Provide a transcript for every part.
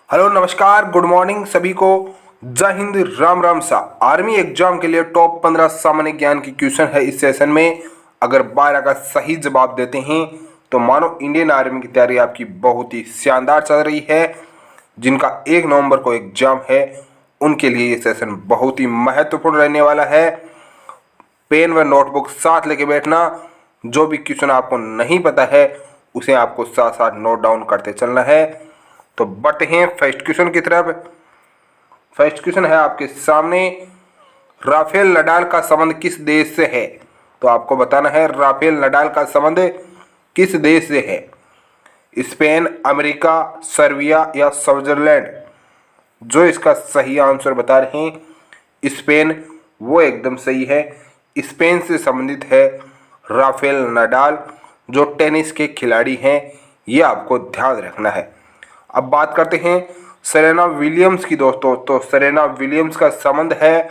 Hello नमस्कार good morning सभी को। जय हिंद राम राम सा। आर्मी एग्जाम के लिए टॉप 15 सामान्य ज्ञान की क्वेश्चन है इस सेशन में। अगर 12 का सही जवाब देते हैं तो मानो इंडियन आर्मी की तैयारी आपकी बहुत ही शानदार चल रही है। जिनका 1 नवंबर को एग्जाम है उनके लिए ये सेशन बहुत ही महत्वपूर्ण रहने वाला है। पेन व नोटबुक साथ लेके बैठना। जो भी क्वेश्चन आपको नहीं पता है उसे आपको साथ साथ नोट डाउन करते चलना है। तो बढ़ते हैं फर्स्ट क्वेश्चन की तरफ। फर्स्ट क्वेश्चन है आपके सामने, राफेल नडाल का संबंध किस देश से है? तो आपको बताना है राफेल नडाल का संबंध किस देश से है। स्पेन, अमेरिका, सर्बिया या स्विट्जरलैंड। जो इसका सही आंसर बता रहे हैं स्पेन, वो एकदम सही है। स्पेन से संबंधित है राफेल नडाल जो टेनिस के खिलाड़ी हैं। ये आपको ध्यान रखना है। अब बात करते हैं सेरेना विलियम्स की दोस्तों। तो सेरेना विलियम्स का संबंध है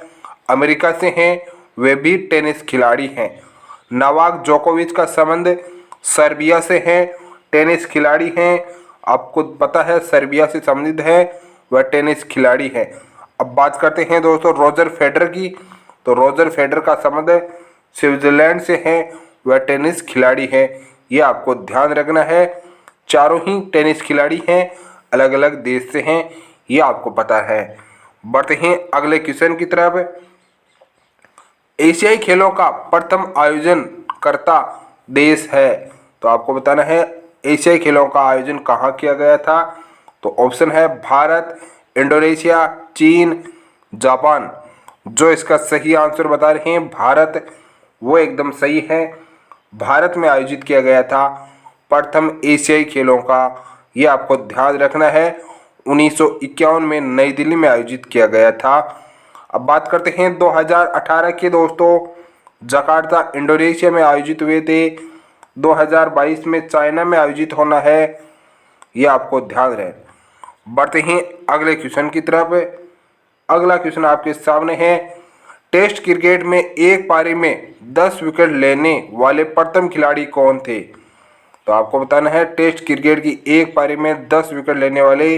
अमेरिका से हैं, वे भी टेनिस खिलाड़ी हैं। नोवाक जोकोविच का संबंध सर्बिया से हैं, टेनिस खिलाड़ी हैं। आपको पता है सर्बिया से संबंधित है, वह टेनिस खिलाड़ी हैं। अब बात करते हैं दोस्तों रोजर फेडरर की। तो रोजर फेडरर का संबंध स्विट्जरलैंड से है, वह टेनिस खिलाड़ी हैं। ये आपको ध्यान रखना है। चारों ही टेनिस खिलाड़ी हैं, अलग अलग देश से हैं, ये आपको पता है। बढ़ते हैं अगले क्वेश्चन की तरफ। एशियाई खेलों का प्रथम आयोजन करता देश है। तो आपको बताना है एशियाई खेलों का आयोजन कहाँ किया गया था। तो ऑप्शन है भारत, इंडोनेशिया, चीन, जापान। जो इसका सही आंसर बता रहे हैं भारत, वो एकदम सही है। भारत में आयोजित किया गया था प्रथम एशियाई खेलों का। ये आपको ध्यान रखना है। 1951 में नई दिल्ली में आयोजित किया गया था। अब बात करते हैं 2018 के दोस्तों। जकार्ता इंडोनेशिया में आयोजित हुए थे। 2022 में चाइना में आयोजित होना है, ये आपको ध्यान रहे। बढ़ते हैं अगले क्वेश्चन की तरफ। अगला क्वेश्चन आपके सामने है, टेस्ट क्रिकेट में एक पारी में 10 विकेट लेने वाले प्रथम खिलाड़ी कौन थे? तो आपको बताना है टेस्ट क्रिकेट की एक पारी में 10 विकेट लेने वाले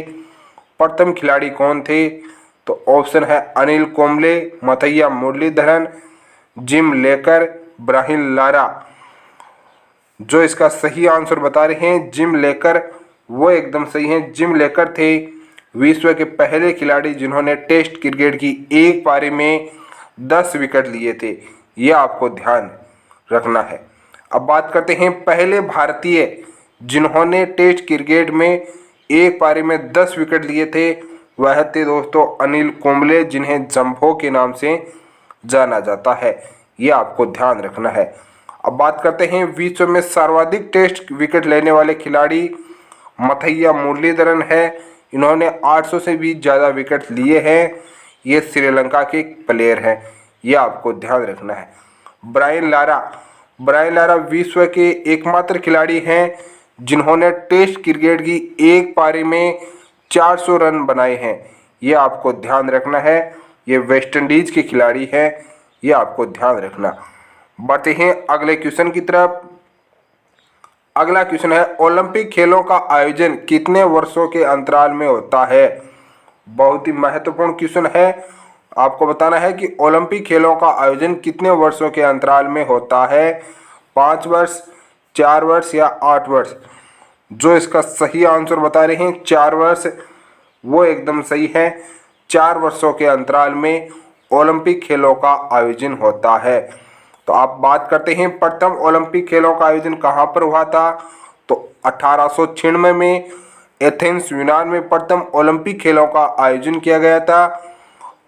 प्रथम खिलाड़ी कौन थे। तो ऑप्शन है Anil Kumble, Muttiah Muralitharan, Jim Laker, Brian Lara. जो इसका सही आंसर बता रहे हैं जिम लेकर, वो एकदम सही है। जिम लेकर थे विश्व के पहले खिलाड़ी जिन्होंने टेस्ट क्रिकेट की एक पारी में 10 विकेट लिए थे। ये आपको ध्यान रखना है। अब बात करते हैं पहले भारतीय जिन्होंने टेस्ट क्रिकेट में एक पारी में 10 विकेट लिए थे। वह थे दोस्तों अनिल कुंबले, जिन्हें जंबो के नाम से जाना जाता है। ये आपको ध्यान रखना है। अब बात करते हैं विश्व में सर्वाधिक टेस्ट विकेट लेने वाले खिलाड़ी मथैया मुरलीधरन है। इन्होंने 800 से भी ज़्यादा विकेट लिए हैं। ये श्रीलंका के प्लेयर हैं, ये आपको ध्यान रखना है। ब्रायन लारा विश्व के एकमात्र खिलाड़ी हैं जिन्होंने टेस्ट क्रिकेट की एक पारी में 400 रन बनाए हैं। ये आपको ध्यान रखना है। ये वेस्ट इंडीज के खिलाड़ी हैं, ये आपको ध्यान रखना। बढ़ते हैं अगले क्वेश्चन की तरफ। अगला क्वेश्चन है, ओलंपिक खेलों का आयोजन कितने वर्षों के अंतराल में होता है? बहुत ही महत्वपूर्ण क्वेश्चन है। आपको बताना है कि ओलंपिक खेलों का आयोजन कितने वर्षों के अंतराल में होता है। 5 वर्ष, 4 वर्ष या 8 वर्ष। जो इसका सही आंसर बता रहे हैं 4 वर्ष, वो एकदम सही है। 4 वर्षों के अंतराल में ओलंपिक खेलों का आयोजन होता है। तो आप बात करते हैं प्रथम ओलंपिक खेलों का आयोजन कहाँ पर हुआ था। तो 1896 में एथेंस यूनान में प्रथम ओलंपिक खेलों का आयोजन किया गया था।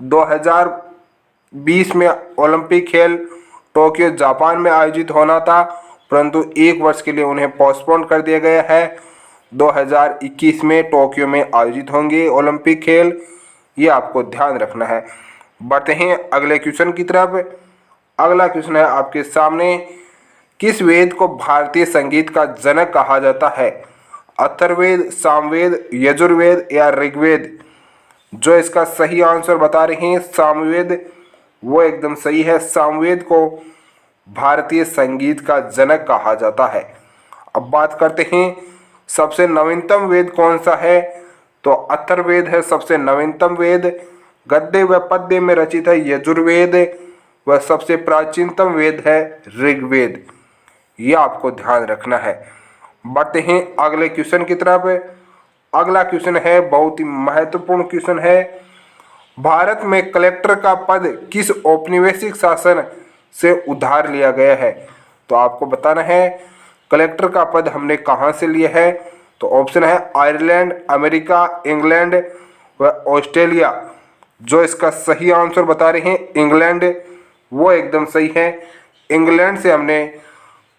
2020 में ओलंपिक खेल टोक्यो जापान में आयोजित होना था, परंतु 1 वर्ष के लिए उन्हें पोस्टपोन कर दिया गया है। 2021 में टोक्यो में आयोजित होंगे ओलंपिक खेल, ये आपको ध्यान रखना है। बढ़ते हैं अगले क्वेश्चन की तरफ। अगला क्वेश्चन है आपके सामने, किस वेद को भारतीय संगीत का जनक कहा जाता है? अथर्ववेद, सामवेद, यजुर्वेद या ऋग्वेद। जो इसका सही आंसर बता रहे हैं सामवेद, वो एकदम सही है। सामवेद को भारतीय संगीत का जनक कहा जाता है। अब बात करते हैं सबसे नवीनतम वेद कौन सा है। तो अथर्ववेद है सबसे नवीनतम वेद। गद्य व पद्य में रचित है यजुर्वेद। वह सबसे प्राचीनतम वेद है ऋग्वेद। यह आपको ध्यान रखना है। बढ़ते हैं अगले क्वेश्चन की तरफ। अगला क्वेश्चन है बहुत ही महत्वपूर्ण क्वेश्चन है। भारत में कलेक्टर का पद किस औपनिवेशिक शासन से उधार लिया गया है? तो आपको बताना है कलेक्टर का पद हमने कहाँ से लिया है। तो ऑप्शन है आयरलैंड, अमेरिका, इंग्लैंड व ऑस्ट्रेलिया। जो इसका सही आंसर बता रहे हैं इंग्लैंड, वो एकदम सही है। इंग्लैंड से हमने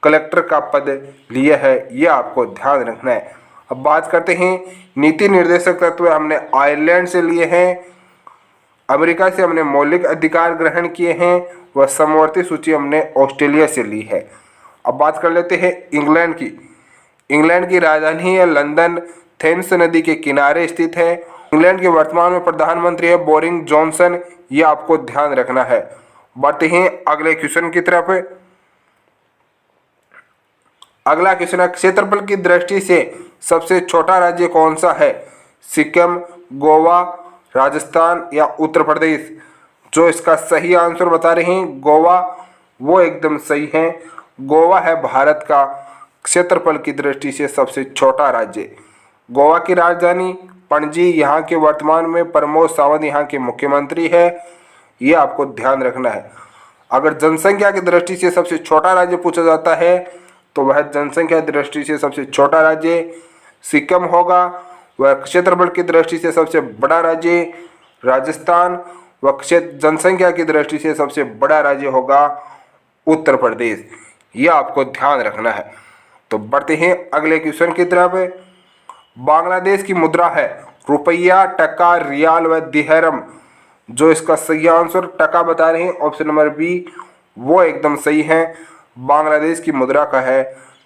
कलेक्टर का पद लिया है, यह आपको ध्यान रखना है। अब बात करते हैं नीति निर्देशक तत्व हमने आयरलैंड से लिए हैं, अमेरिका से हमने मौलिक अधिकार ग्रहण किए हैं, व समवर्ती सूची हमने ऑस्ट्रेलिया से ली है। अब बात कर लेते हैं इंग्लैंड की। इंग्लैंड की राजधानी है लंदन, थेम्स नदी के किनारे स्थित है। इंग्लैंड के वर्तमान में प्रधानमंत्री है बोरिस जॉनसन, ये आपको ध्यान रखना है। बढ़ते हैं अगले क्वेश्चन की तरफ। अगला क्वेश्चन है क्षेत्रफल की दृष्टि से सबसे छोटा राज्य कौन सा है? सिक्किम, गोवा, राजस्थान या उत्तर प्रदेश। जो इसका सही आंसर बता रहे हैं गोवा, वो एकदम सही है। गोवा है भारत का क्षेत्रफल की दृष्टि से सबसे छोटा राज्य। गोवा की राजधानी पणजी, यहाँ के वर्तमान में प्रमोद सावंत यहाँ के मुख्यमंत्री है, ये आपको ध्यान रखना है। अगर जनसंख्या की दृष्टि से सबसे छोटा राज्य पूछा जाता है तो वह जनसंख्या की दृष्टि से सबसे छोटा राज्य सिक्किम होगा। वह क्षेत्रफल की दृष्टि से सबसे बड़ा राज्य राजस्थान, व जनसंख्या की दृष्टि से सबसे बड़ा राज्य होगा उत्तर प्रदेश। यह आपको ध्यान रखना है। तो बढ़ते हैं अगले क्वेश्चन की तरफ। बांग्लादेश की मुद्रा है रुपया, टका, रियाल व दिहरम। जो इसका सही आंसर टका बता रहे हैं ऑप्शन नंबर बी, वो एकदम सही है। बांग्लादेश की मुद्रा का है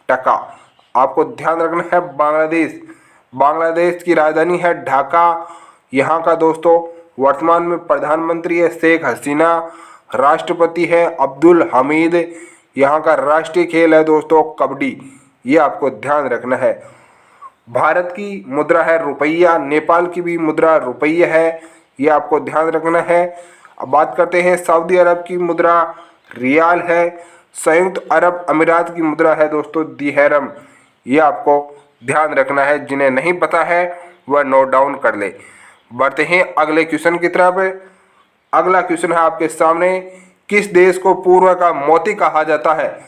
टका। आपको ध्यान रखना है बांग्लादेश की राजधानी है ढाका। यहाँ का दोस्तों वर्तमान में प्रधानमंत्री है शेख हसीना, राष्ट्रपति है अब्दुल हमीद। यहाँ का राष्ट्रीय खेल है दोस्तों कबड्डी, ये आपको ध्यान रखना है। भारत की मुद्रा है रुपया, नेपाल की भी मुद्रा रुपया है, ये आपको ध्यान रखना है। अब बात करते हैं सऊदी अरब की मुद्रा रियाल है, संयुक्त अरब अमीरात की मुद्रा है दोस्तों दिहरम, ये आपको ध्यान रखना है। जिन्हें नहीं पता है वह नोट डाउन कर ले। बढ़ते हैं अगले क्वेश्चन की तरफ। अगला क्वेश्चन है आपके सामने, किस देश को पूर्व का मोती कहा जाता है?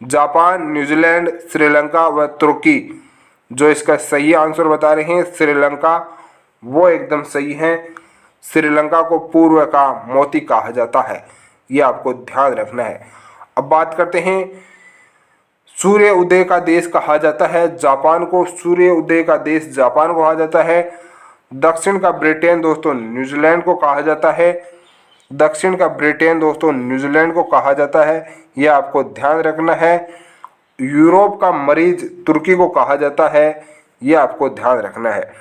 जापान, न्यूजीलैंड, श्रीलंका व तुर्की। जो इसका सही आंसर बता रहे हैं श्रीलंका, वो एकदम सही है। श्रीलंका को पूर्व का मोती कहा जाता है, ये आपको ध्यान रखना है। अब बात करते हैं सूर्य उदय का देश कहा जाता है जापान को, सूर्य उदय का देश जापान को कहा जाता है। दक्षिण का ब्रिटेन दोस्तों न्यूजीलैंड को कहा जाता है, दक्षिण का ब्रिटेन दोस्तों न्यूजीलैंड को कहा जाता है, यह आपको ध्यान रखना है। यूरोप का मरीज तुर्की को कहा जाता है, यह आपको ध्यान रखना है।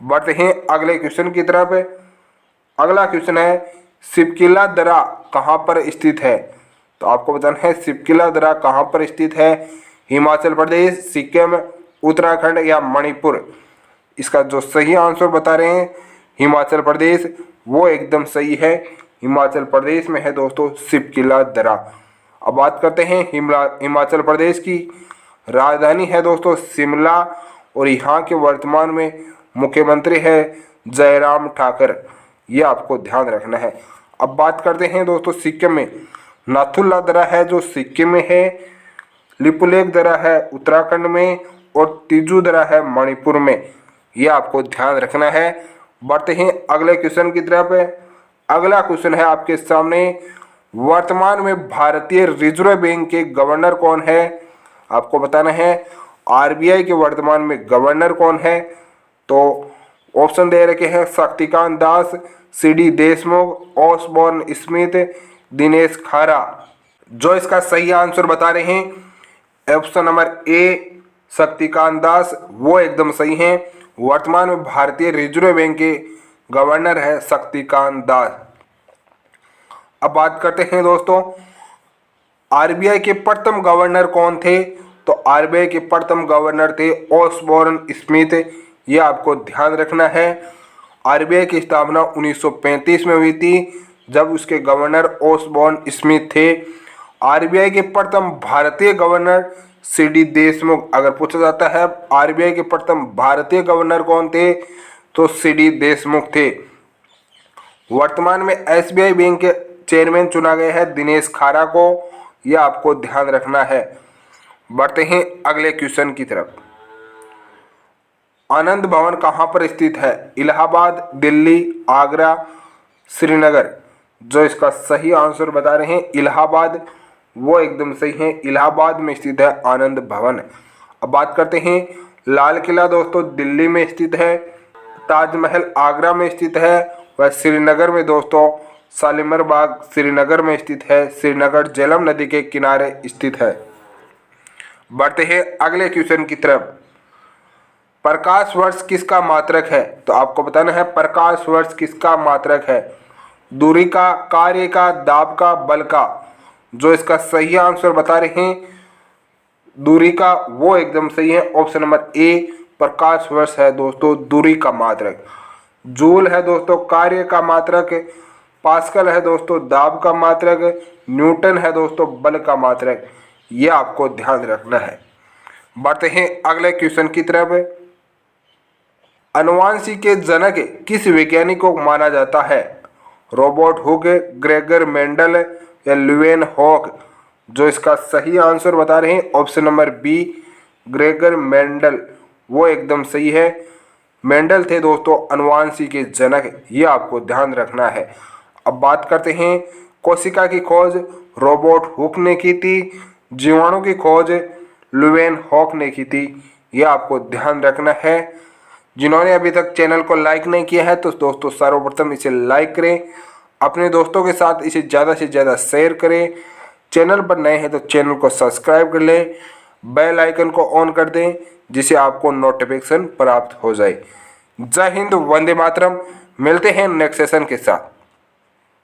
बढ़ते हैं अगले क्वेश्चन की तरफ। अगला क्वेश्चन है शिवकिला दर्रा कहाँ पर स्थित है? तो आपको बताना है शिवकिला दर्रा कहाँ पर स्थित है। हिमाचल प्रदेश, सिक्किम, उत्तराखंड या मणिपुर। इसका जो सही आंसर बता रहे हैं हिमाचल प्रदेश, वो एकदम सही है। हिमाचल प्रदेश में है दोस्तों शिवकिला दर्रा। अब बात करते हैं हिमाचल प्रदेश की। राजधानी है दोस्तों शिमला, और यहाँ के वर्तमान में मुख्यमंत्री है जयराम ठाकुर, ये आपको ध्यान रखना है। अब बात करते हैं दोस्तों सिक्किम में। नाथुला दर्रा है जो सिक्किम में है, लिपुलेख दर्रा है उत्तराखंड में, और तिजू दर्रा है मणिपुर में, ये आपको ध्यान रखना है। बढ़ते हैं अगले क्वेश्चन की तरफ। अगला क्वेश्चन है आपके सामने, वर्तमान में भारतीय रिजर्व बैंक के गवर्नर कौन है? आपको बताना है आरबीआई के वर्तमान में गवर्नर कौन है। तो ऑप्शन दे रखे हैं Shaktikanta Das, C D Deshmukh, Osborne Smith, Dinesh Khara. जो इसका सही आंसर बता रहे हैं option number A Shaktikanta Das, वो एकदम सही हैं। वर्तमान में भारतीय रिजर्व बैंक के गवर्नर है शक्तिकांत दास। अब बात करते हैं दोस्तों आरबीआई के प्रथम गवर्नर कौन थे? तो आरबीआई के प्रथम गवर्नर थे ऑसबॉर्न स्मिथ, ये आपको ध्यान रखना है। आरबीआई की स्थापना 1935 में हुई थी, जब उसके गवर्नर ओसबॉर्न स्मिथ थे। आरबीआई के प्रथम भारतीय गवर्नर सीडी देशमुख। अगर पूछा जाता है आरबीआई के प्रथम भारतीय गवर्नर कौन थे, तो सीडी देशमुख थे। वर्तमान में एसबीआई बैंक के चेयरमैन चुना गया है दिनेश खारा को। यह आपको ध्यान रखना है। बढ़ते हैं अगले क्वेश्चन की तरफ। आनंद भवन कहाँ पर स्थित है? इलाहाबाद, दिल्ली, आगरा, श्रीनगर। जो इसका सही आंसर बता रहे हैं इलाहाबाद, वो एकदम सही है। इलाहाबाद में स्थित है आनंद भवन। अब बात करते हैं लाल किला दोस्तों दिल्ली में स्थित है, ताजमहल आगरा में स्थित है, वह श्रीनगर में दोस्तों शालीमार बाग श्रीनगर में स्थित है। श्रीनगर झेलम नदी के किनारे स्थित है। बढ़ते हैं अगले क्वेश्चन की तरफ। प्रकाश वर्ष किसका मात्रक है? तो आपको बताना है प्रकाश वर्ष किसका मात्रक है। दूरी का, कार्य का, दाब का, बल का। जो इसका सही आंसर बता रहे हैं दूरी का, वो एकदम सही है। ऑप्शन नंबर ए प्रकाश वर्ष है दोस्तों दूरी का मात्रक। जूल है दोस्तों कार्य का मात्रक। पास्कल है दोस्तों दाब का मात्रक। न्यूटन है दोस्तों बल का मात्रक। ये आपको ध्यान रखना है। बढ़ते हैं अगले क्वेश्चन की तरफ। अनुवांशिक के जनक किस वैज्ञानिक को माना जाता है? रॉबर्ट हुक, ग्रेगर मेंडल या लुवेन हॉक। जो इसका सही आंसर बता रहे हैं option number B Gregor Mendel, वो एकदम सही है। मेंडल थे दोस्तों अनुवांशिक के जनक। ये आपको ध्यान रखना है। अब बात करते हैं कोशिका की खोज रॉबर्ट हुक ने की थी, जीवाणु की खोज लुवेन हॉक ने की थी। ये आपको ध्यान रखना है। जिन्होंने अभी तक चैनल को लाइक नहीं किया है तो दोस्तों सर्वप्रथम इसे लाइक करें, अपने दोस्तों के साथ इसे ज़्यादा से ज़्यादा शेयर करें। चैनल पर नए हैं तो चैनल को सब्सक्राइब कर लें, बेल आइकन को ऑन कर दें जिससे आपको नोटिफिकेशन प्राप्त हो जाए। जय हिंद, वंदे मातरम। मिलते हैं नेक्स्ट सेशन के साथ।